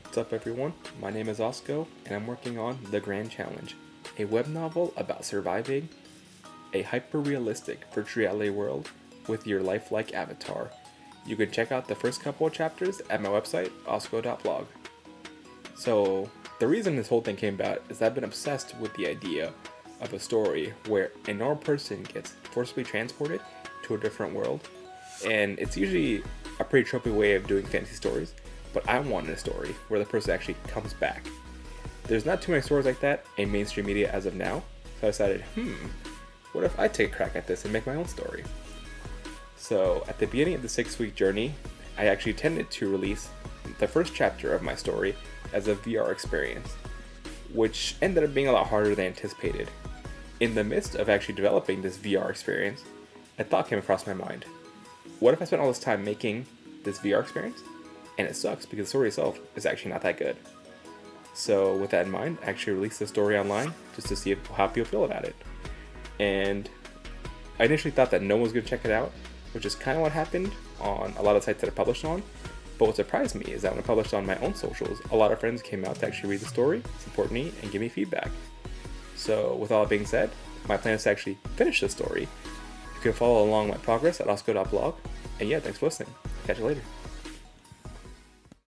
What's up, everyone? My name is Osco, and I'm working on The Grand Challenge, a web novel about surviving a hyper-realistic virtual reality world with your lifelike avatar. You can check out the first couple of chapters at my website, osco.blog. So, the reason this whole thing came about is I've been obsessed with the idea of a story where a normal person gets forcibly transported to a different world, and it's usually a pretty tropey way of doing fantasy stories, but I wanted a story where the person actually comes back. There's not too many stories like that in mainstream media as of now, so I decided, what if I take a crack at this and make my own story? So, at the beginning of the 6-week journey, I actually intended to release the first chapter of my story as a VR experience, which ended up being a lot harder than anticipated. In the midst of actually developing this VR experience, a thought came across my mind. What if I spent all this time making this VR experience, and it sucks because the story itself is actually not that good? So with that in mind, I actually released the story online just to see how people feel about it. And I initially thought that no one was going to check it out, which is kind of what happened on a lot of sites that I published on. But what surprised me is that when I published on my own socials, a lot of friends came out to actually read the story, support me, and give me feedback. So with all that being said, my plan is to actually finish the story. You can follow along my progress at osco.blog. And yeah, thanks for listening. Catch you later.